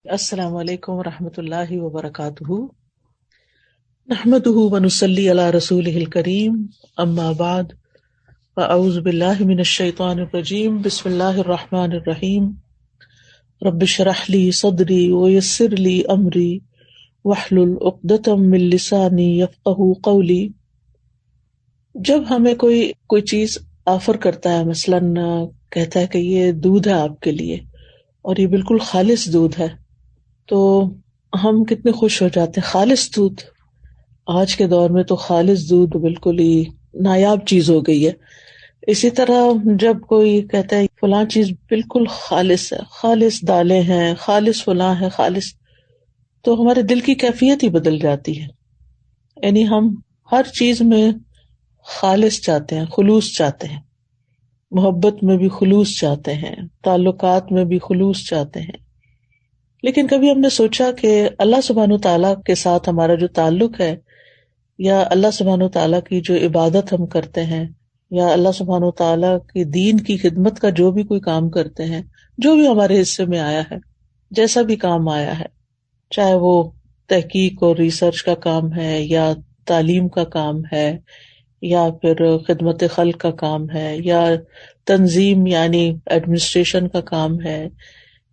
السلام علیکم ورحمۃ اللہ وبرکاتہ، نحمده ونصلی علی رسولہ الکریم، اما بعد، فاعوذ باللہ من الشیطان الرجیم، بسم اللہ الرحمن الرحیم، رب اشرح لی صدری ویسر لی امری واحلل عقدۃ من لسانی یفقہوا قولی۔ جب ہمیں کوئی چیز آفر کرتا ہے، مثلاً کہتا ہے کہ یہ دودھ ہے آپ کے لیے اور یہ بالکل خالص دودھ ہے، تو ہم کتنے خوش ہو جاتے ہیں۔ خالص دودھ، آج کے دور میں تو خالص دودھ بالکل ہی نایاب چیز ہو گئی ہے۔ اسی طرح جب کوئی کہتا ہے فلاں چیز بالکل خالص ہے، خالص دالیں ہیں، خالص فلاں ہے، خالص، تو ہمارے دل کی کیفیت ہی بدل جاتی ہے۔ یعنی ہم ہر چیز میں خالص چاہتے ہیں، خلوص چاہتے ہیں، محبت میں بھی خلوص چاہتے ہیں، تعلقات میں بھی خلوص چاہتے ہیں۔ لیکن کبھی ہم نے سوچا کہ اللہ سبحانہ تعالیٰ کے ساتھ ہمارا جو تعلق ہے، یا اللہ سبحانہ تعالیٰ کی جو عبادت ہم کرتے ہیں، یا اللہ سبحانہ تعالیٰ کی دین کی خدمت کا جو بھی کوئی کام کرتے ہیں، جو بھی ہمارے حصے میں آیا ہے، جیسا بھی کام آیا ہے، چاہے وہ تحقیق اور ریسرچ کا کام ہے، یا تعلیم کا کام ہے، یا پھر خدمت خلق کا کام ہے، یا تنظیم یعنی ایڈمنسٹریشن کا کام ہے،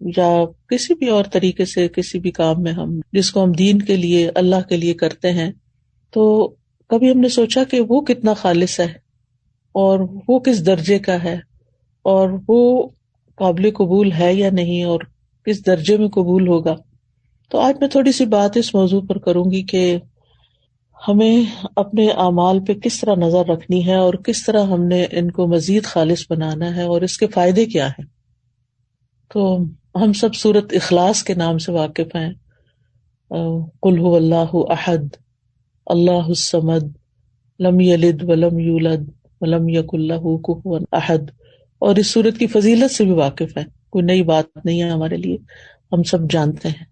یا کسی بھی اور طریقے سے کسی بھی کام میں ہم جس کو ہم دین کے لیے، اللہ کے لیے کرتے ہیں، تو کبھی ہم نے سوچا کہ وہ کتنا خالص ہے اور وہ کس درجے کا ہے، اور وہ قابل قبول ہے یا نہیں، اور کس درجے میں قبول ہوگا۔ تو آج میں تھوڑی سی بات اس موضوع پر کروں گی کہ ہمیں اپنے اعمال پہ کس طرح نظر رکھنی ہے، اور کس طرح ہم نے ان کو مزید خالص بنانا ہے، اور اس کے فائدے کیا ہیں۔ تو ہم سب سورۃ اخلاص کے نام سے واقف ہیں۔ قل هو اللہ احد اللہ الصمد لم یلد ولم یولد ولم یکن لہ کفوا احد، اور اس سورت کی فضیلت سے بھی واقف ہے، کوئی نئی بات نہیں ہے ہمارے لیے، ہم سب جانتے ہیں۔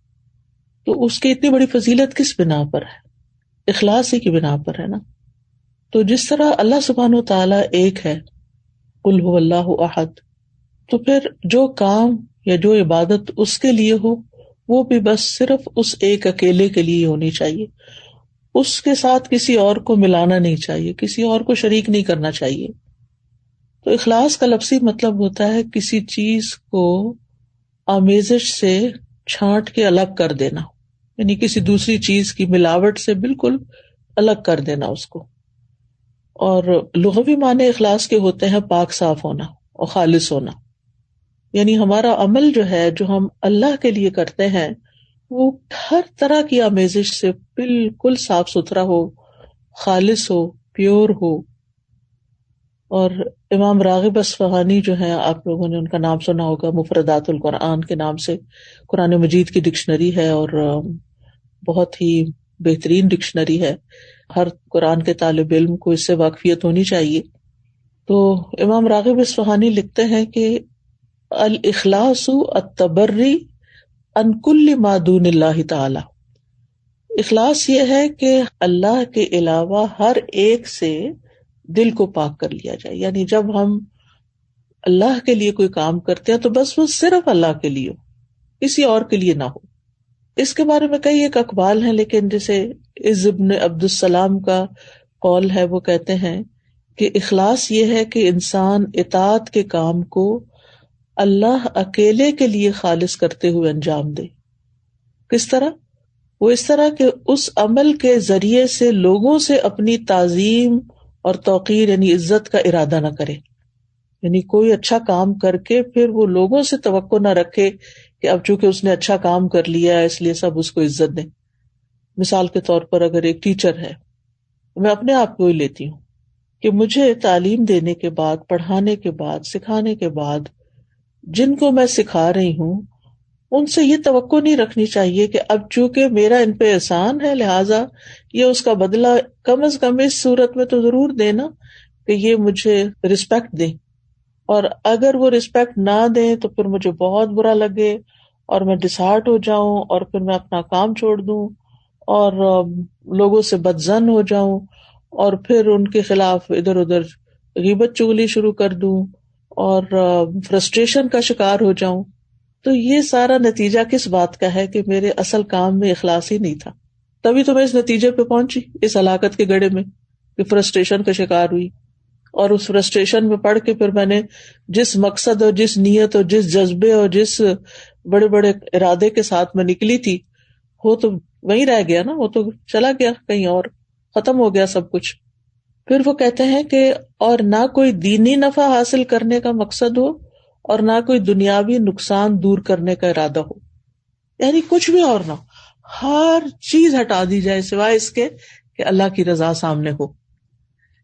تو اس کی اتنی بڑی فضیلت کس بنا پر ہے؟ اخلاص ہی کی بنا پر ہے نا۔ تو جس طرح اللہ سبحانہ تعالیٰ ایک ہے، قل هو اللہ احد، تو پھر جو کام یا جو عبادت اس کے لیے ہو، وہ بھی بس صرف اس ایک اکیلے کے لیے ہونی چاہیے، اس کے ساتھ کسی اور کو ملانا نہیں چاہیے، کسی اور کو شریک نہیں کرنا چاہیے۔ تو اخلاص کا لفظی مطلب ہوتا ہے کسی چیز کو آمیزش سے چھانٹ کے الگ کر دینا، یعنی کسی دوسری چیز کی ملاوٹ سے بالکل الگ کر دینا اس کو۔ اور لغوی معنی اخلاص کے ہوتے ہیں پاک صاف ہونا اور خالص ہونا، یعنی ہمارا عمل جو ہے، جو ہم اللہ کے لیے کرتے ہیں، وہ ہر طرح کی آمیزش سے بالکل صاف ستھرا ہو، خالص ہو، پیور ہو۔ اور امام راغب اصفہانی جو ہیں، آپ لوگوں نے ان کا نام سنا ہوگا، مفردات القرآن کے نام سے قرآن مجید کی ڈکشنری ہے، اور بہت ہی بہترین ڈکشنری ہے، ہر قرآن کے طالب علم کو اس سے واقفیت ہونی چاہیے۔ تو امام راغب اصفہانی لکھتے ہیں کہ الاخلاص التبری عن کل ما دون اللہ تعالی، اخلاص یہ ہے کہ اللہ کے علاوہ ہر ایک سے دل کو پاک کر لیا جائے، یعنی جب ہم اللہ کے لیے کوئی کام کرتے ہیں تو بس وہ صرف اللہ کے لیے ہو، کسی اور کے لیے نہ ہو۔ اس کے بارے میں کئی ایک اقوال ہیں، لیکن جیسے عز ابن عبد السلام کا قول ہے، وہ کہتے ہیں کہ اخلاص یہ ہے کہ انسان اطاعت کے کام کو اللہ اکیلے کے لیے خالص کرتے ہوئے انجام دے۔ کس طرح؟ وہ اس طرح کہ اس عمل کے ذریعے سے لوگوں سے اپنی تعظیم اور توقیر یعنی عزت کا ارادہ نہ کرے، یعنی کوئی اچھا کام کر کے پھر وہ لوگوں سے توقع نہ رکھے کہ اب چونکہ اس نے اچھا کام کر لیا ہے اس لیے سب اس کو عزت دیں۔ مثال کے طور پر اگر ایک ٹیچر ہے، میں اپنے آپ کو ہی لیتی ہوں کہ مجھے تعلیم دینے کے بعد، پڑھانے کے بعد، سکھانے کے بعد جن کو میں سکھا رہی ہوں ان سے یہ توقع نہیں رکھنی چاہیے کہ اب چونکہ میرا ان پہ احسان ہے لہٰذا یہ اس کا بدلہ کم از کم اس صورت میں تو ضرور دینا کہ یہ مجھے رسپیکٹ دیں، اور اگر وہ رسپیکٹ نہ دیں تو پھر مجھے بہت برا لگے اور میں ڈسہارٹ ہو جاؤں، اور پھر میں اپنا کام چھوڑ دوں اور لوگوں سے بدظن ہو جاؤں، اور پھر ان کے خلاف ادھر ادھر غیبت چغلی شروع کر دوں اور فرسٹریشن کا شکار ہو جاؤں۔ تو یہ سارا نتیجہ کس بات کا ہے کہ میرے اصل کام میں اخلاص ہی نہیں تھا. تبھی تو میں اس نتیجے پہ پہنچی، اس ہلاکت کے گڑھے میں، کہ فرسٹریشن کا شکار ہوئی. اور اس فرسٹریشن میں پڑھ کے پھر میں نے جس مقصد اور جس نیت اور جس جذبے اور جس بڑے بڑے ارادے کے ساتھ میں نکلی تھی، وہ تو وہیں رہ گیا نا، وہ تو چلا گیا کہیں اور، ختم ہو گیا سب کچھ. پھر وہ کہتے ہیں کہ اور نہ کوئی دینی نفع حاصل کرنے کا مقصد ہو اور نہ کوئی دنیاوی نقصان دور کرنے کا ارادہ ہو، یعنی کچھ بھی اور نہ ہو، ہر چیز ہٹا دی جائے سوائے اس کے کہ اللہ کی رضا سامنے ہو.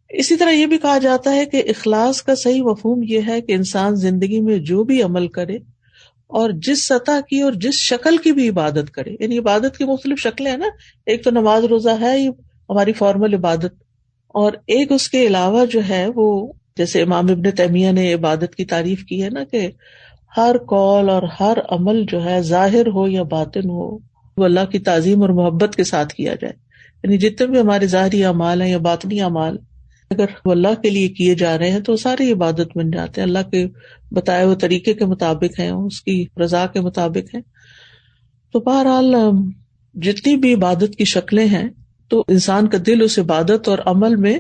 اسی طرح یہ بھی کہا جاتا ہے کہ اخلاص کا صحیح مفہوم یہ ہے کہ انسان زندگی میں جو بھی عمل کرے اور جس سطح کی اور جس شکل کی بھی عبادت کرے، یعنی عبادت کی مختلف شکلیں ہیں نا، ایک تو نماز روزہ ہے، یہ ہماری فارمل عبادت، اور ایک اس کے علاوہ جو ہے وہ جیسے امام ابن تیمیہ نے عبادت کی تعریف کی ہے نا، کہ ہر قول اور ہر عمل جو ہے ظاہر ہو یا باطن ہو وہ اللہ کی تعظیم اور محبت کے ساتھ کیا جائے. یعنی جتنے بھی ہمارے ظاہری اعمال ہیں یا باطنی اعمال اگر وہ اللہ کے لیے کیے جا رہے ہیں تو ساری عبادت بن جاتے ہیں، اللہ کے بتائے ہوئے طریقے کے مطابق ہیں، اس کی رضا کے مطابق ہیں. تو بہرحال جتنی بھی عبادت کی شکلیں ہیں تو انسان کا دل اس عبادت اور عمل میں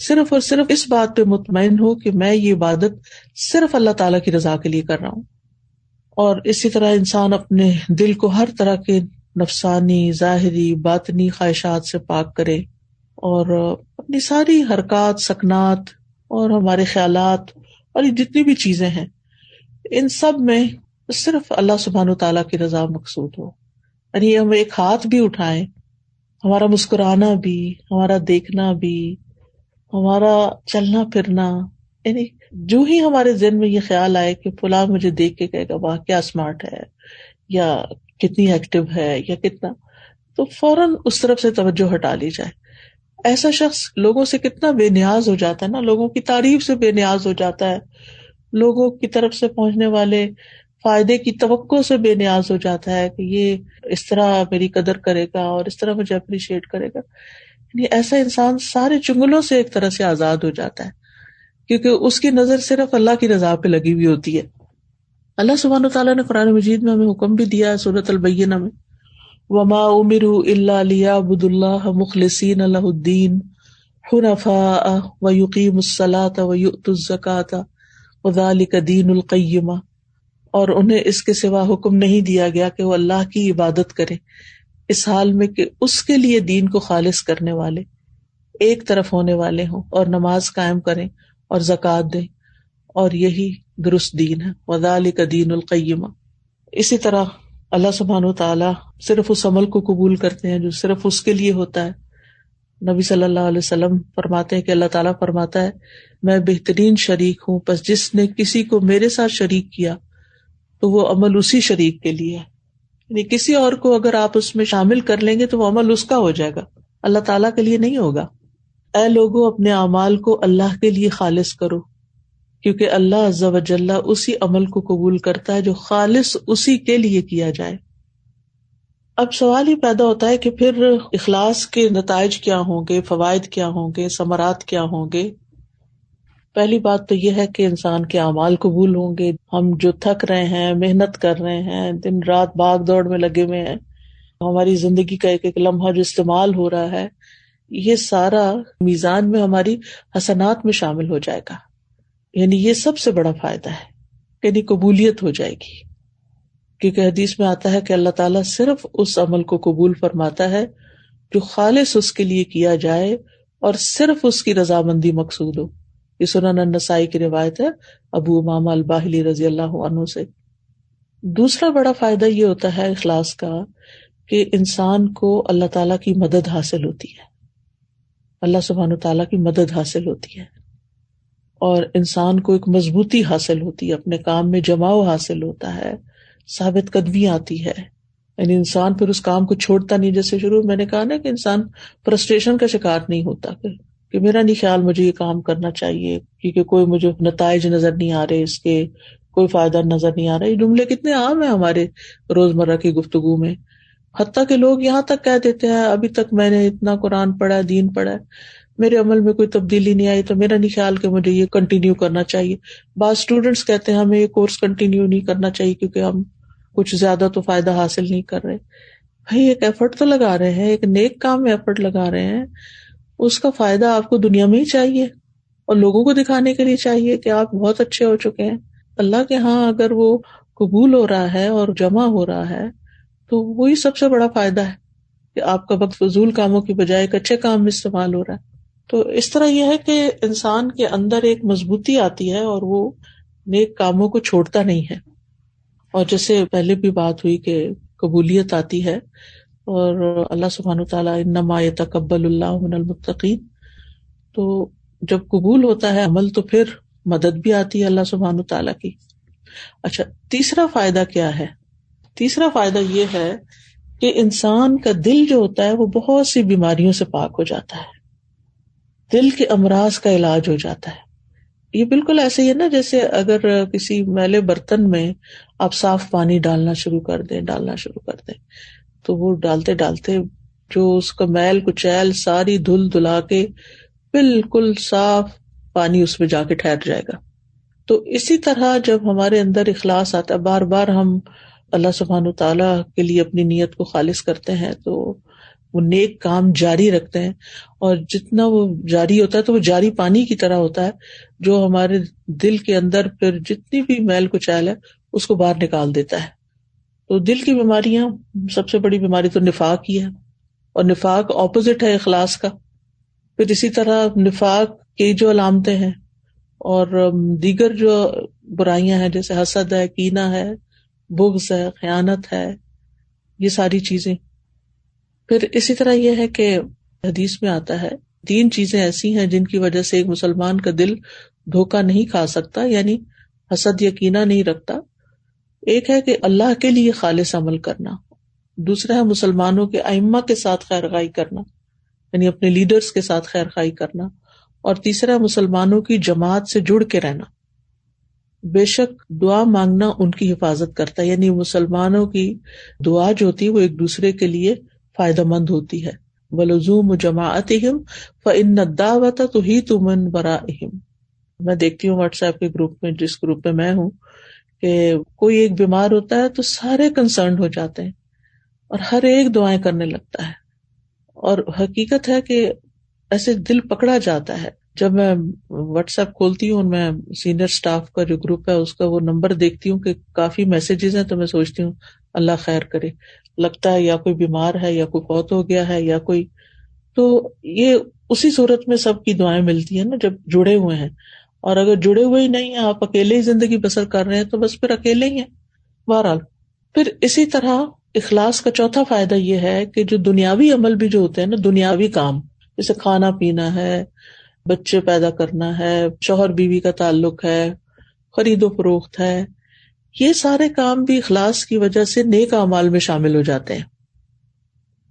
صرف اور صرف اس بات پہ مطمئن ہو کہ میں یہ عبادت صرف اللہ تعالیٰ کی رضا کے لیے کر رہا ہوں. اور اسی طرح انسان اپنے دل کو ہر طرح کے نفسانی، ظاہری، باطنی خواہشات سے پاک کرے اور اپنی ساری حرکات، سکنات اور ہمارے خیالات اور یہ جتنی بھی چیزیں ہیں ان سب میں صرف اللہ سبحانہ و تعالیٰ کی رضا مقصود ہو. یعنی ہم ایک ہاتھ بھی اٹھائیں، ہمارا مسکرانا بھی، ہمارا دیکھنا بھی، ہمارا چلنا پھرنا، یعنی جو ہی ہمارے ذہن میں یہ خیال آئے کہ فلاں مجھے دیکھ کے کہے گا واہ کیا اسمارٹ ہے یا کتنی ایکٹیو ہے یا کتنا، تو فوراً اس طرف سے توجہ ہٹا لی جائے. ایسا شخص لوگوں سے کتنا بے نیاز ہو جاتا ہے نا، لوگوں کی تعریف سے بے نیاز ہو جاتا ہے، لوگوں کی طرف سے پہنچنے والے فائدے کی توقع سے بے نیاز ہو جاتا ہے کہ یہ اس طرح میری قدر کرے گا اور اس طرح مجھے اپریشیٹ کرے گا. یعنی ایسا انسان سارے چنگلوں سے ایک طرح سے آزاد ہو جاتا ہے کیونکہ اس کی نظر صرف اللہ کی رضا پہ لگی ہوئی ہوتی ہے. اللہ سبحانہ وتعالیٰ نے قرآن مجید میں ہمیں حکم بھی دیا ہے سورۃ البینہ میں، وَمَا أُمِرُوا إِلَّا لِيَعْبُدُوا اللَّهَ مُخْلِصِينَ لَهُ الدِّينَ حُنَفَاءَ وَيُقِيمُوا الصَّلَاةَ وَيُؤْتُوا الزَّكَاةَ وَذَلِكَ دِينُ الْقَيِّمَةِ، اور انہیں اس کے سوا حکم نہیں دیا گیا کہ وہ اللہ کی عبادت کریں اس حال میں کہ اس کے لیے دین کو خالص کرنے والے، ایک طرف ہونے والے ہوں، اور نماز قائم کریں اور زکوٰۃ دیں، اور یہی درست دین ہے. وَذَلِكَ دِينُ الْقَيِّمَةِ. اسی طرح اللہ سبحانہ و تعالیٰ صرف اس عمل کو قبول کرتے ہیں جو صرف اس کے لیے ہوتا ہے. نبی صلی اللہ علیہ وسلم فرماتے ہیں کہ اللہ تعالیٰ فرماتا ہے میں بہترین شریک ہوں، پس جس نے کسی کو میرے ساتھ شریک کیا تو وہ عمل اسی شریک کے لیے ہے. یعنی کسی اور کو اگر آپ اس میں شامل کر لیں گے تو وہ عمل اس کا ہو جائے گا، اللہ تعالیٰ کے لیے نہیں ہوگا. اے لوگوں اپنے اعمال کو اللہ کے لیے خالص کرو کیونکہ اللہ عز و جل اسی عمل کو قبول کرتا ہے جو خالص اسی کے لیے کیا جائے. اب سوال ہی پیدا ہوتا ہے کہ پھر اخلاص کے نتائج کیا ہوں گے، فوائد کیا ہوں گے، ثمرات کیا ہوں گے. پہلی بات تو یہ ہے کہ انسان کے اعمال قبول ہوں گے. ہم جو تھک رہے ہیں، محنت کر رہے ہیں، دن رات بھاگ دوڑ میں لگے ہوئے ہیں، ہماری زندگی کا ایک ایک لمحہ جو استعمال ہو رہا ہے یہ سارا میزان میں ہماری حسنات میں شامل ہو جائے گا. یعنی یہ سب سے بڑا فائدہ ہے، یعنی قبولیت ہو جائے گی. کیونکہ حدیث میں آتا ہے کہ اللہ تعالیٰ صرف اس عمل کو قبول فرماتا ہے جو خالص اس کے لیے کیا جائے اور صرف اس کی رضامندی مقصود ہو. یہ سنن النسائی کی روایت ہے ابو امامہ الباہلی رضی اللہ عنہ سے. دوسرا بڑا فائدہ یہ ہوتا ہے اخلاص کا کہ انسان کو اللہ تعالیٰ کی مدد حاصل ہوتی ہے، اللہ سبحانہ تعالیٰ کی مدد حاصل ہوتی ہے، اور انسان کو ایک مضبوطی حاصل ہوتی ہے، اپنے کام میں جماؤ حاصل ہوتا ہے، ثابت قدمی آتی ہے. یعنی انسان پھر اس کام کو چھوڑتا نہیں. جیسے شروع میں نے کہا نا کہ انسان فرسٹریشن کا شکار نہیں ہوتا کہ میرا نہیں خیال مجھے یہ کام کرنا چاہیے کیونکہ کوئی مجھے نتائج نظر نہیں آ رہے، اس کے کوئی فائدہ نظر نہیں آ رہا. یہ جملے کتنے عام ہیں ہمارے روزمرہ کی گفتگو میں، حتیٰ کہ لوگ یہاں تک کہہ دیتے ہیں ابھی تک میں نے اتنا قرآن پڑھا ہے، دین پڑھا ہے، میرے عمل میں کوئی تبدیلی نہیں آئی تو میرا نہیں خیال کہ مجھے یہ کنٹینیو کرنا چاہیے. بعض اسٹوڈینٹس کہتے ہیں ہمیں یہ کورس کنٹینیو نہیں کرنا چاہیے کیونکہ ہم کچھ زیادہ تو فائدہ حاصل نہیں کر رہے. بھائی ایک ایفرٹ تو لگا رہے ہیں, ایک نیک کام میں ایفرٹ لگا رہے ہیں, اس کا فائدہ آپ کو دنیا میں ہی چاہیے اور لوگوں کو دکھانے کے لیے چاہیے کہ آپ بہت اچھے ہو چکے ہیں. اللہ کے ہاں اگر وہ قبول ہو رہا ہے اور جمع ہو رہا ہے تو وہی سب سے بڑا فائدہ ہے کہ آپ کا وقت فضول کاموں کی بجائے ایک اچھے کام میں استعمال ہو رہا ہے. تو اس طرح یہ ہے کہ انسان کے اندر ایک مضبوطی آتی ہے اور وہ نیک کاموں کو چھوڑتا نہیں ہے. اور جیسے پہلے بھی بات ہوئی کہ قبولیت آتی ہے اور اللہ سبحانہ وتعالیٰ انما یتقبل اللہ من المتقین, تو جب قبول ہوتا ہے عمل تو پھر مدد بھی آتی ہے اللہ سبحانہ وتعالیٰ کی. اچھا, تیسرا فائدہ کیا ہے؟ تیسرا فائدہ یہ ہے کہ انسان کا دل جو ہوتا ہے وہ بہت سی بیماریوں سے پاک ہو جاتا ہے, دل کے امراض کا علاج ہو جاتا ہے. یہ بالکل ایسے ہی ہے نا جیسے اگر کسی میلے برتن میں آپ صاف پانی ڈالنا شروع کر دیں تو وہ ڈالتے ڈالتے جو اس کا میل کچیل ساری دھل دھلا کے بالکل صاف پانی اس میں جا کے ٹھہر جائے گا. تو اسی طرح جب ہمارے اندر اخلاص آتا ہے, بار بار ہم اللہ سبحانہ تعالیٰ کے لیے اپنی نیت کو خالص کرتے ہیں تو وہ نیک کام جاری رکھتے ہیں, اور جتنا وہ جاری ہوتا ہے تو وہ جاری پانی کی طرح ہوتا ہے جو ہمارے دل کے اندر پھر جتنی بھی میل کچیل ہے اس کو باہر نکال دیتا ہے. تو دل کی بیماریاں, سب سے بڑی بیماری تو نفاق ہی ہے, اور نفاق اپوزٹ ہے اخلاص کا. پھر اسی طرح نفاق کی جو علامتیں ہیں اور دیگر جو برائیاں ہیں جیسے حسد ہے, کینہ ہے, بغض ہے, خیانت ہے, یہ ساری چیزیں. پھر اسی طرح یہ ہے کہ حدیث میں آتا ہے 3 چیزیں ایسی ہیں جن کی وجہ سے ایک مسلمان کا دل دھوکہ نہیں کھا سکتا, یعنی حسد یا کینہ نہیں رکھتا. ایک ہے کہ اللہ کے لیے خالص عمل کرنا, دوسرا ہے مسلمانوں کے ائمہ کے ساتھ خیر خواہی کرنا, یعنی اپنے لیڈرز کے ساتھ خیر خواہی کرنا, اور تیسرا مسلمانوں کی جماعت سے جڑ کے رہنا. بے شک دعا مانگنا ان کی حفاظت کرتا ہے, یعنی مسلمانوں کی دعا جو ہوتی ہے وہ ایک دوسرے کے لیے فائدہ مند ہوتی ہے. وَلُزُومُ جَمَاعَتِهِمْ فَإِنَّ الدَّعْوَةَ تُحِيطُ مِن وَرَائِهِمْ. میں دیکھتی ہوں واٹس ایپ کے گروپ میں, جس گروپ میں میں ہوں, کہ کوئی ایک بیمار ہوتا ہے تو سارے کنسرن ہو جاتے ہیں اور ہر ایک دعائیں کرنے لگتا ہے. اور حقیقت ہے کہ ایسے دل پکڑا جاتا ہے. جب میں واٹس ایپ کھولتی ہوں, میں سینئر سٹاف کا جو گروپ ہے اس کا وہ نمبر دیکھتی ہوں کہ کافی میسیجز ہیں, تو میں سوچتی ہوں اللہ خیر کرے. لگتا ہے یا کوئی بیمار ہے یا کوئی فوت ہو گیا ہے یا کوئی, تو یہ اسی صورت میں سب کی دعائیں ملتی ہیں نا جب جڑے ہوئے ہیں. اور اگر جڑے ہوئے ہی نہیں ہیں, آپ اکیلے ہی زندگی بسر کر رہے ہیں, تو بس پھر اکیلے ہی ہیں بہرحال. پھر اسی طرح اخلاص کا چوتھا فائدہ یہ ہے کہ جو دنیاوی عمل بھی جو ہوتے ہیں نا, دنیاوی کام جیسے کھانا پینا ہے, بچے پیدا کرنا ہے, شوہر بیوی کا تعلق ہے, خرید و فروخت ہے, یہ سارے کام بھی اخلاص کی وجہ سے نیک اعمال میں شامل ہو جاتے ہیں.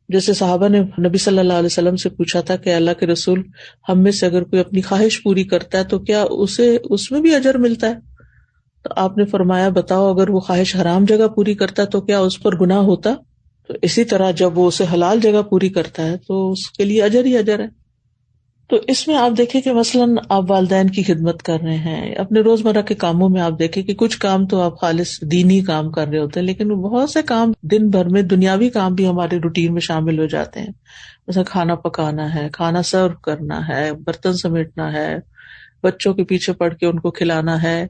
جیسے صحابہ نے نبی صلی اللہ علیہ وسلم سے پوچھا تھا کہ اللہ کے رسول, ہم میں سے اگر کوئی اپنی خواہش پوری کرتا ہے تو کیا اسے اس میں بھی اجر ملتا ہے؟ تو آپ نے فرمایا بتاؤ, اگر وہ خواہش حرام جگہ پوری کرتا ہے تو کیا اس پر گناہ ہوتا؟ تو اسی طرح جب وہ اسے حلال جگہ پوری کرتا ہے تو اس کے لیے اجر ہی اجر ہے. تو اس میں آپ دیکھیں کہ مثلاً آپ والدین کی خدمت کر رہے ہیں, اپنے روزمرہ کے کاموں میں آپ دیکھیں کہ کچھ کام تو آپ خالص دینی کام کر رہے ہوتے ہیں, لیکن بہت سے کام دن بھر میں دنیاوی کام بھی ہمارے روٹین میں شامل ہو جاتے ہیں. جیسے کھانا پکانا ہے, کھانا سرو کرنا ہے, برتن سمیٹنا ہے, بچوں کے پیچھے پڑھ کے ان کو کھلانا ہے,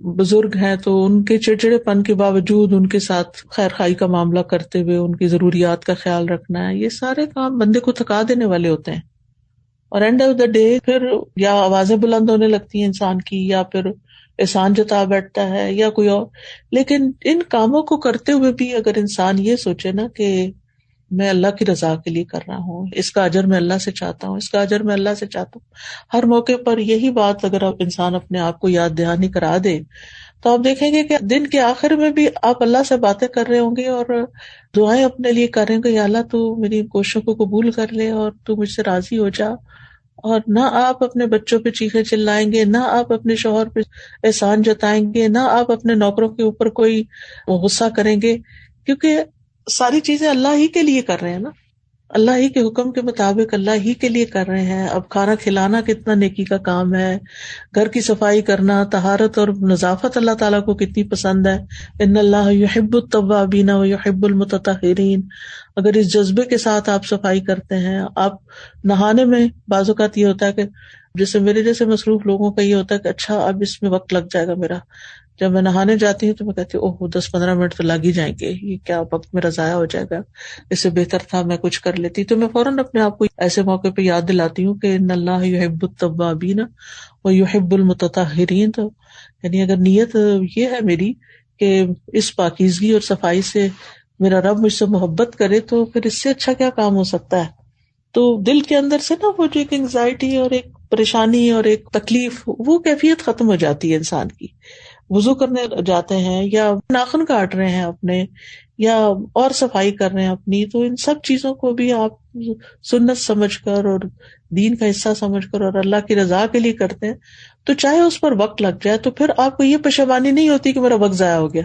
بزرگ ہیں تو ان کے چڑچڑے پن کے باوجود ان کے ساتھ خیر خواہی کا معاملہ کرتے ہوئے ان کی ضروریات کا خیال رکھنا ہے. یہ سارے کام بندے کو تھکا دینے والے ہوتے ہیں, اور اینڈ آف دا ڈے پھر یا آوازیں بلند ہونے لگتی ہیں انسان کی, یا پھر احسان جتا بیٹھتا ہے یا کوئی اور. لیکن ان کاموں کو کرتے ہوئے بھی اگر انسان یہ سوچے نا کہ میں اللہ کی رضا کے لیے کر رہا ہوں, اس کا اجر میں اللہ سے چاہتا ہوں, اس کا اجر میں اللہ سے چاہتا ہوں, ہر موقع پر یہی بات اگر انسان اپنے آپ کو یاد دہانی کرا دے, تو آپ دیکھیں گے کہ دن کے آخر میں بھی آپ اللہ سے باتیں کر رہے ہوں گے اور دعائیں اپنے لیے کر رہے ہوں گے, یا اللہ تو میری کوششوں کو قبول کر لے اور تو مجھ سے راضی ہو جا. اور نہ آپ اپنے بچوں پہ چیخیں چلائیں گے, نہ آپ اپنے شوہر پہ احسان جتائیں گے, نہ آپ اپنے نوکروں کے اوپر کوئی غصہ کریں گے, کیونکہ ساری چیزیں اللہ ہی کے لیے کر رہے ہیں نا. اللہ ہی کے حکم کے مطابق اللہ ہی کے لیے کر رہے ہیں. اب کھانا کھلانا کتنا نیکی کا کام ہے، گھر کی صفائی کرنا، طہارت اور نظافت اللہ تعالیٰ کو کتنی پسند ہے. ان اللہ یحب التوابین و یحب المتطہرین. اگر اس جذبے کے ساتھ آپ صفائی کرتے ہیں، آپ نہانے میں بعض اوقات یہ ہوتا ہے کہ جیسے میرے جیسے مصروف لوگوں کا یہ ہوتا ہے کہ اچھا اب اس میں وقت لگ جائے گا میرا. جب میں نہانے جاتی ہوں تو میں کہتی ہوں اوہ 10-15 منٹ تو لگ ہی جائیں گے، یہ کیا وقت میرا ضائع ہو جائے گا، اس سے بہتر تھا میں کچھ کر لیتی. تو میں فوراً اپنے آپ کو ایسے موقع پہ یاد دلاتی ہوں کہ ان اللہ یحب التوابین و یحب المتطہرین. تو یعنی اگر نیت یہ ہے میری کہ اس پاکیزگی اور صفائی سے میرا رب مجھ سے محبت کرے تو پھر اس سے اچھا کیا کام ہو سکتا ہے. تو دل کے اندر سے نا وہ جو ایک انگزائٹی اور ایک پریشانی اور ایک تکلیف، وہ کیفیت ختم ہو جاتی ہے انسان کی. وضو کرنے جاتے ہیں یا ناخن کاٹ رہے ہیں اپنے یا اور صفائی کر رہے ہیں اپنی، تو ان سب چیزوں کو بھی آپ سنت سمجھ کر اور دین کا حصہ سمجھ کر اور اللہ کی رضا کے لیے کرتے ہیں، تو چاہے اس پر وقت لگ جائے تو پھر آپ کو یہ پشیمانی نہیں ہوتی کہ میرا وقت ضائع ہو گیا.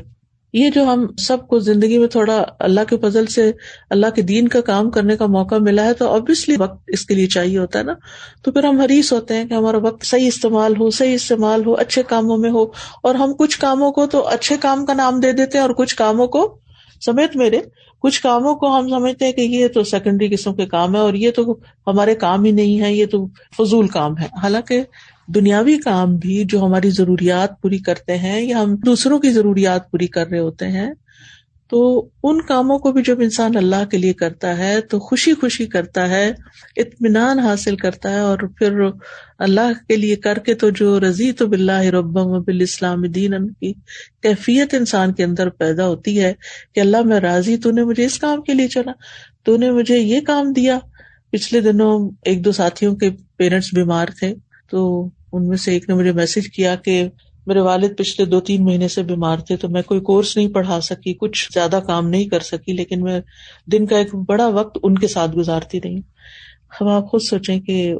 یہ جو ہم سب کو زندگی میں تھوڑا اللہ کے فضل سے اللہ کے دین کا کام کرنے کا موقع ملا ہے، تو obviously وقت اس کے لیے چاہیے ہوتا ہے نا. تو پھر ہم حریص ہوتے ہیں کہ ہمارا وقت صحیح استعمال ہو، اچھے کاموں میں ہو. اور ہم کچھ کاموں کو تو اچھے کام کا نام دے دیتے ہیں اور کچھ کاموں کو سمیت میرے کچھ کاموں کو ہم سمجھتے ہیں کہ یہ تو سیکنڈری قسم کے کام ہے اور یہ تو ہمارے کام ہی نہیں ہے، یہ تو فضول کام ہے. حالانکہ دنیاوی کام بھی جو ہماری ضروریات پوری کرتے ہیں یا ہم دوسروں کی ضروریات پوری کر رہے ہوتے ہیں، تو ان کاموں کو بھی جب انسان اللہ کے لیے کرتا ہے تو خوشی خوشی کرتا ہے، اطمینان حاصل کرتا ہے. اور پھر اللہ کے لیے کر کے تو جو رضیت باللہ ربا وبالاسلام دینا کی کیفیت انسان کے اندر پیدا ہوتی ہے کہ اللہ میں راضی، تو نے مجھے اس کام کے لیے چلا، تو نے مجھے یہ کام دیا. پچھلے دنوں 1-2 ساتھیوں کے پیرنٹس بیمار تھے، تو ان میں سے ایک نے مجھے میسج کیا کہ میرے والد پچھلے 2-3 مہینے سے بیمار تھے، تو میں کوئی کورس نہیں پڑھا سکی، کچھ زیادہ کام نہیں کر سکی، لیکن میں دن کا ایک بڑا وقت ان کے ساتھ گزارتی رہی. اب آپ خود سوچیں کہ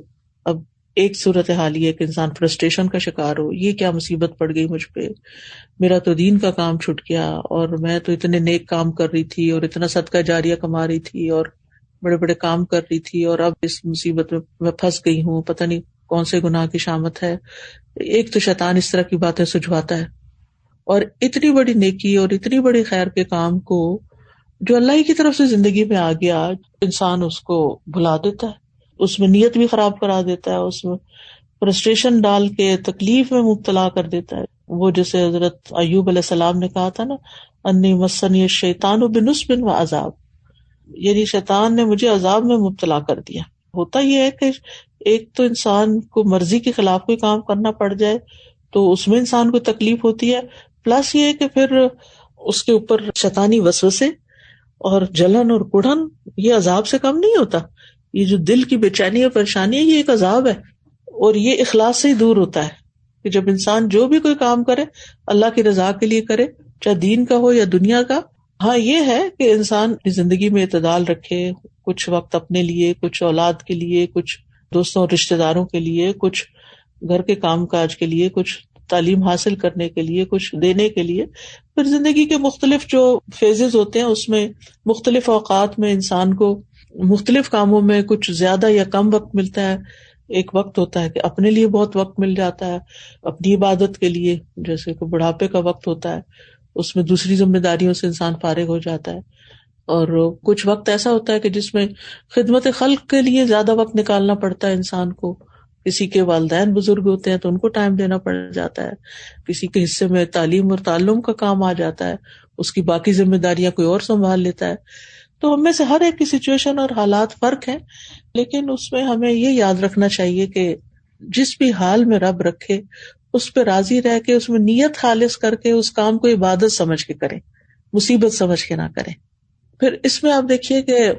اب ایک صورتحال یہ کہ انسان فرسٹریشن کا شکار ہو، یہ کیا مصیبت پڑ گئی مجھ پہ، میرا تو دین کا کام چھوٹ گیا اور میں تو اتنے نیک کام کر رہی تھی اور اتنا صدقہ جاریہ کما رہی تھی اور بڑے بڑے کام کر رہی تھی، اور اب اس مصیبت میں پھنس گئی ہوں، پتہ نہیں کون سے گناہ کی شامت ہے. ایک تو شیطان اس طرح کی باتیں سجھواتا ہے، اور اتنی بڑی نیکی اور اتنی بڑی خیر کے کام کو جو اللہ ہی کی طرف سے زندگی میں آ گیا، انسان اس کو بھلا دیتا ہے، اس میں نیت بھی خراب کرا دیتا ہے، اس میں فرسٹریشن ڈال کے تکلیف میں مبتلا کر دیتا ہے. وہ جیسے حضرت ایوب علیہ السلام نے کہا تھا نا، انی مسنی الشیطان بنصب وعذاب، یعنی شیطان نے مجھے عذاب میں مبتلا کر دیا. ہوتا یہ ہے کہ ایک تو انسان کو مرضی کے خلاف کوئی کام کرنا پڑ جائے تو اس میں انسان کو تکلیف ہوتی ہے، پلس یہ کہ پھر اس کے اوپر شیطانی وسوسے اور جلن اور کڑھن، یہ عذاب سے کم نہیں ہوتا. یہ جو دل کی بے چینی اور پریشانی ہے، یہ ایک عذاب ہے، اور یہ اخلاص سے ہی دور ہوتا ہے کہ جب انسان جو بھی کوئی کام کرے اللہ کی رضا کے لیے کرے، چاہے دین کا ہو یا دنیا کا. ہاں یہ ہے کہ انسان اپنی زندگی میں اعتدال رکھے، کچھ وقت اپنے لیے، کچھ اولاد کے لیے، کچھ دوستوں اور رشتہ داروں کے لیے، کچھ گھر کے کام کاج کے لیے، کچھ تعلیم حاصل کرنے کے لیے، کچھ دینے کے لیے. پھر زندگی کے مختلف جو فیزز ہوتے ہیں اس میں مختلف اوقات میں انسان کو مختلف کاموں میں کچھ زیادہ یا کم وقت ملتا ہے. ایک وقت ہوتا ہے کہ اپنے لیے بہت وقت مل جاتا ہے، اپنی عبادت کے لیے، جیسے کہ بڑھاپے کا وقت ہوتا ہے، اس میں دوسری ذمہ داریوں سے انسان فارغ ہو جاتا ہے. اور کچھ وقت ایسا ہوتا ہے کہ جس میں خدمت خلق کے لیے زیادہ وقت نکالنا پڑتا ہے انسان کو. کسی کے والدین بزرگ ہوتے ہیں تو ان کو ٹائم دینا پڑ جاتا ہے، کسی کے حصے میں تعلیم اور تعلم کا کام آ جاتا ہے، اس کی باقی ذمہ داریاں کوئی اور سنبھال لیتا ہے. تو ہم میں سے ہر ایک کی سچویشن اور حالات فرق ہیں، لیکن اس میں ہمیں یہ یاد رکھنا چاہیے کہ جس بھی حال میں رب رکھے اس پہ راضی رہ کے، اس میں نیت خالص کر کے اس کام کو عبادت سمجھ کے کریں، مصیبت سمجھ کے نہ کریں. پھر اس میں آپ دیکھیے کہ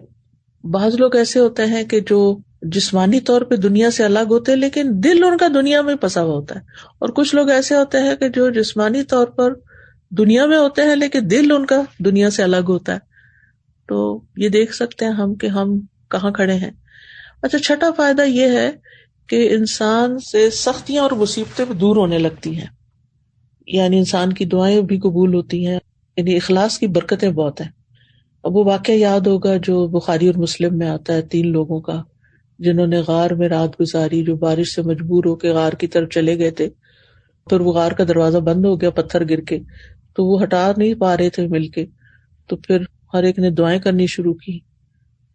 بعض لوگ ایسے ہوتے ہیں کہ جو جسمانی طور پہ دنیا سے الگ ہوتے ہیں لیکن دل ان کا دنیا میں پھنسا ہوا ہوتا ہے، اور کچھ لوگ ایسے ہوتے ہیں کہ جو جسمانی طور پر دنیا میں ہوتے ہیں لیکن دل ان کا دنیا سے الگ ہوتا ہے. تو یہ دیکھ سکتے ہیں ہم کہ ہم کہاں کھڑے ہیں. اچھا، چھٹا فائدہ یہ ہے کہ انسان سے سختیاں اور مصیبتیں بھی دور ہونے لگتی ہیں، یعنی انسان کی دعائیں بھی قبول ہوتی ہیں، یعنی اخلاص کی برکتیں بہت ہیں. اب وہ واقعہ یاد ہوگا جو بخاری اور مسلم میں آتا ہے، 3 لوگوں کا جنہوں نے غار میں رات گزاری، جو بارش سے مجبور ہو کے غار کی طرف چلے گئے تھے، پھر وہ غار کا دروازہ بند ہو گیا پتھر گر کے، تو وہ ہٹا نہیں پا رہے تھے مل کے، تو پھر ہر ایک نے دعائیں کرنی شروع کی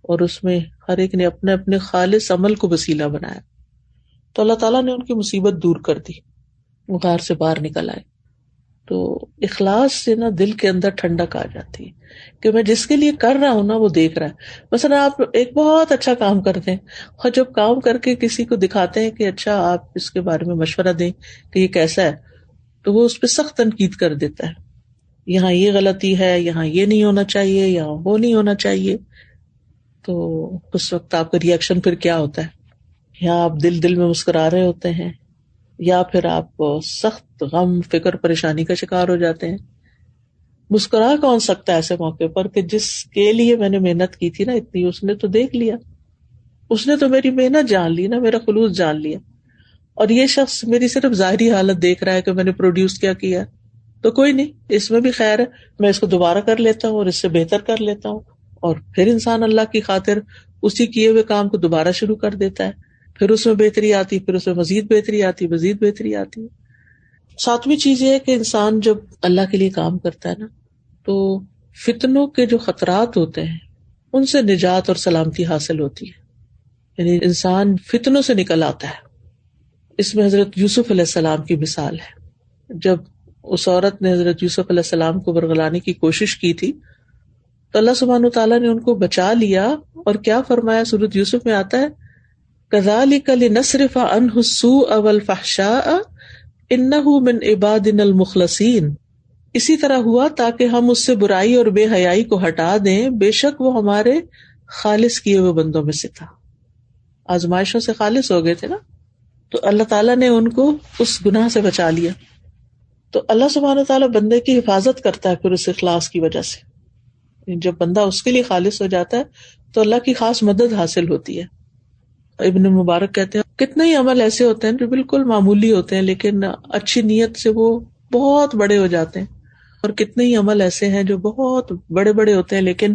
اور اس میں ہر ایک نے اپنے اپنے خالص عمل کو وسیلہ بنایا، تو اللہ تعالیٰ نے ان کی مصیبت دور کر دی، وہ غار سے باہر نکل آئے۔ تو اخلاص سے نا دل کے اندر ٹھنڈک آ جاتی ہے کہ میں جس کے لیے کر رہا ہوں نا وہ دیکھ رہا ہے۔ مثلا آپ ایک بہت اچھا کام کرتے ہیں اور جب کام کر کے کسی کو دکھاتے ہیں کہ اچھا آپ اس کے بارے میں مشورہ دیں کہ یہ کیسا ہے، تو وہ اس پہ سخت تنقید کر دیتا ہے، یہاں یہ غلطی ہے، یہاں یہ نہیں ہونا چاہیے، یہاں وہ نہیں ہونا چاہیے۔ تو اس وقت آپ کا ری ایکشن پھر کیا ہوتا ہے؟ یا آپ دل میں مسکرا رہے ہوتے ہیں، یا پھر آپ سخت غم، فکر، پریشانی کا شکار ہو جاتے ہیں۔ مسکرا کون سکتا ہے ایسے موقع پر کہ جس کے لیے میں نے محنت کی تھی نا اتنی، اس نے تو دیکھ لیا، اس نے تو میری محنت جان لی نا، میرا خلوص جان لیا، اور یہ شخص میری صرف ظاہری حالت دیکھ رہا ہے کہ میں نے پروڈیوس کیا کیا، تو کوئی نہیں، اس میں بھی خیر ہے، میں اس کو دوبارہ کر لیتا ہوں اور اس سے بہتر کر لیتا ہوں۔ اور پھر انسان اللہ کی خاطر اسی کیے ہوئے کام کو دوبارہ شروع کر دیتا ہے، پھر اس میں بہتری آتی، پھر اس میں مزید بہتری آتی، مزید بہتری آتی۔ 7ویں چیز یہ ہے کہ انسان جب اللہ کے لیے کام کرتا ہے نا تو فتنوں کے جو خطرات ہوتے ہیں ان سے نجات اور سلامتی حاصل ہوتی ہے، یعنی انسان فتنوں سے نکل آتا ہے۔ اس میں حضرت یوسف علیہ السلام کی مثال ہے، جب اس عورت نے حضرت یوسف علیہ السلام کو برگلانے کی کوشش کی تھی تو اللہ سبحانہ وتعالیٰ نے ان کو بچا لیا، اور کیا فرمایا سورۃ یوسف میں آتا ہے، كَذَلِكَ لِنَصْرِفَ عَنْهُ السُّوءَ وَالْفَحْشَاءَ إِنَّهُ مِنْ عِبَادِنَا الْمُخْلَصِينَ، اسی طرح ہوا تاکہ ہم اس سے برائی اور بے حیائی کو ہٹا دیں، بے شک وہ ہمارے خالص کیے ہوئے بندوں میں سے تھا۔ آزمائشوں سے خالص ہو گئے تھے نا، تو اللہ تعالیٰ نے ان کو اس گناہ سے بچا لیا۔ تو اللہ سبحانہ تعالیٰ بندے کی حفاظت کرتا ہے پھر اس اخلاص کی وجہ سے، جب بندہ اس کے لیے خالص ہو جاتا ہے تو اللہ کی خاص مدد حاصل ہوتی ہے۔ ابن مبارک کہتے ہیں کتنے ہی عمل ایسے ہوتے ہیں جو بالکل معمولی ہوتے ہیں لیکن اچھی نیت سے وہ بہت بڑے ہو جاتے ہیں، اور کتنے ہی عمل ایسے ہیں جو بہت بڑے بڑے ہوتے ہیں لیکن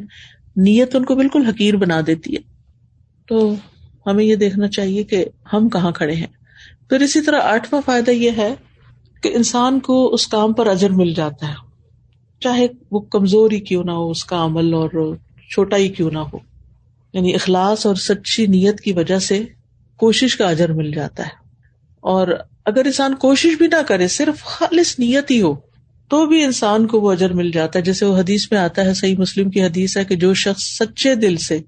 نیت ان کو بالکل حقیر بنا دیتی ہے۔ تو ہمیں یہ دیکھنا چاہیے کہ ہم کہاں کھڑے ہیں۔ پھر اسی طرح 8واں فائدہ یہ ہے کہ انسان کو اس کام پر اجر مل جاتا ہے، چاہے وہ کمزور ہی کیوں نہ ہو اس کا عمل اور چھوٹا ہی کیوں نہ ہو، یعنی اخلاص اور سچی نیت کی وجہ سے کوشش کا اجر مل جاتا ہے۔ اور اگر انسان کوشش بھی نہ کرے، صرف خالص نیت ہی ہو، تو بھی انسان کو وہ اجر مل جاتا ہے۔ جیسے وہ حدیث میں آتا ہے، صحیح مسلم کی حدیث ہے کہ جو شخص سچے دل سے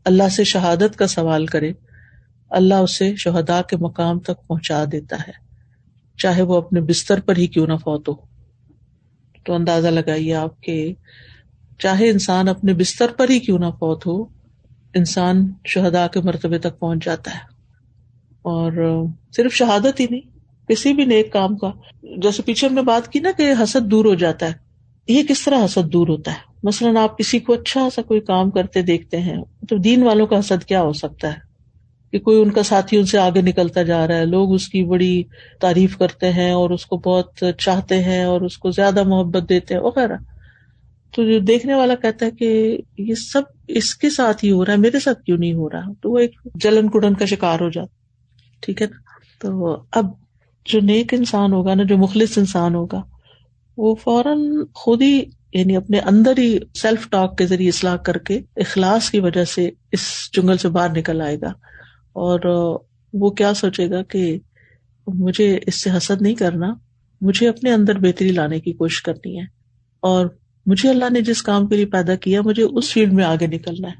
اللہ سے شہادت کا سوال کرے، اللہ اسے شہداء کے مقام تک پہنچا دیتا ہے، چاہے وہ اپنے بستر پر ہی کیوں نہ فوت ہو۔ تو اندازہ لگائیے آپ کہ چاہے انسان اپنے بستر پر ہی کیوں نہ فوت ہو، انسان شہداء کے مرتبے تک پہنچ جاتا ہے۔ اور صرف شہادت ہی نہیں، کسی بھی نیک کام کا، جیسے پیچھے ہم نے بات کی نا کہ حسد دور ہو جاتا ہے، یہ کس طرح حسد دور ہوتا ہے؟ مثلاً آپ کسی کو اچھا سا کوئی کام کرتے دیکھتے ہیں، تو دین والوں کا حسد کیا ہو سکتا ہے کہ کوئی ان کا ساتھی ان سے آگے نکلتا جا رہا ہے، لوگ اس کی بڑی تعریف کرتے ہیں اور اس کو بہت چاہتے ہیں اور اس کو زیادہ محبت دیتے ہیں وغیرہ، تو جو دیکھنے والا کہتا ہے کہ یہ سب اس کے ساتھ ہی ہو رہا ہے، میرے ساتھ کیوں نہیں ہو رہا، تو وہ ایک جلن کڑن کا شکار ہو جاتا، ٹھیک ہے نا۔ تو اب جو نیک انسان ہوگا نا، جو مخلص انسان ہوگا، وہ فوراً خود ہی یعنی اپنے اندر ہی سیلف ٹاک کے ذریعے اصلاح کر کے اخلاص کی وجہ سے اس جنگل سے باہر نکل آئے گا، اور وہ کیا سوچے گا کہ مجھے اس سے حسد نہیں کرنا، مجھے اپنے اندر بہتری لانے کی کوشش کرنی ہے، اور مجھے اللہ نے جس کام کے لیے پیدا کیا مجھے اس فیلڈ میں آگے نکلنا ہے،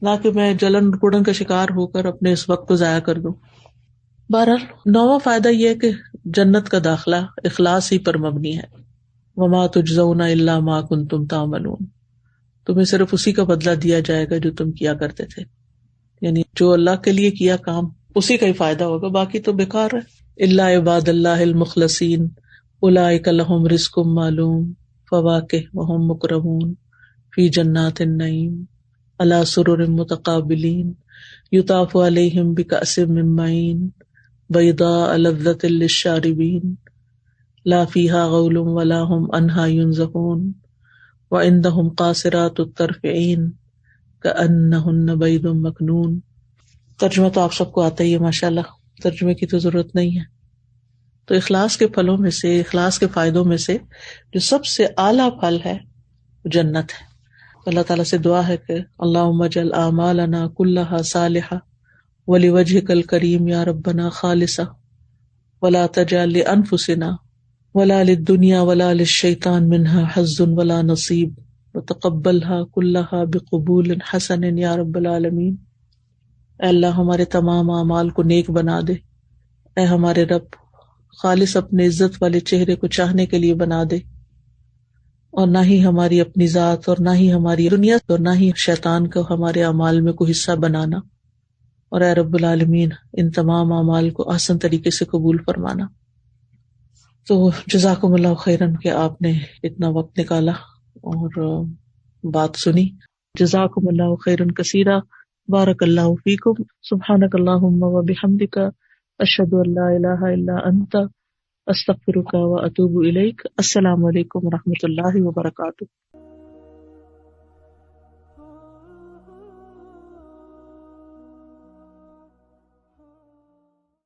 نہ کہ میں جلن کڑن کا شکار ہو کر اپنے اس وقت کو ضائع کر دوں۔ بہرحال 9واں فائدہ یہ ہے کہ جنت کا داخلہ اخلاص ہی پر مبنی ہے۔ وما تجزون الا ما کنتم تعملون، تمہیں صرف اسی کا بدلہ دیا جائے گا جو تم کیا کرتے تھے، یعنی جو اللہ کے لیے کیا کام اسی کا ہی فائدہ ہوگا، باقی تو بیکار ہے۔ الا عباد اللہ المخلصین اولئک لہم رزق معلوم فواکہ وہم مکرمون فی جنات النعیم علی سرر متقابلین یطاف علیہم بکأس من معین بیضاء لذۃ للشاربین لا فیہا غول ولا ہم عنہا ینزفون وعندهم قاصرات الطرف عین کأنہن بید مکنون. ترجمہ تو آپ سب کو آتا ہی ہے ماشاءاللہ، ترجمے کی تو ضرورت نہیں ہے. تو اخلاص کے پھلوں میں سے، اخلاص کے فائدوں میں سے جو سب سے اعلیٰ پھل ہے وہ جنت ہے. اللہ تعالیٰ سے دعا ہے کہ اللہم اجعل اعمالنا کلھا صالحہ ولوجہک الکریم یا ربنا خالصہ ولا تجعل لانفسنا ولا للدنیا ولا للشیطان منها حظ ولا نصیب وتقبلها كلها بقبول حسن یا رب العالمین. اے اللہ ہمارے تمام اعمال کو نیک بنا دے، اے ہمارے رب خالص اپنے عزت والے چہرے کو چاہنے کے لیے بنا دے، اور نہ ہی ہماری اپنی ذات اور نہ ہی ہماری دنیا اور نہ ہی شیطان کو ہمارے اعمال میں کوئی حصہ بنانا، اور اے رب العالمین ان تمام اعمال کو آسان طریقے سے قبول فرمانا. تو جزاکم اللہ خیرن کہ آپ نے اتنا وقت نکالا اور بات سنی. جزاکم اللہ خیرن کثیرا. بارک اللہ فیکم. سبحانک اللہم و بحمدک اشہد ان لا الہ الا انت استغفرک و اتوب الیک. السلام علیکم و رحمۃ اللہ وبرکاتہ.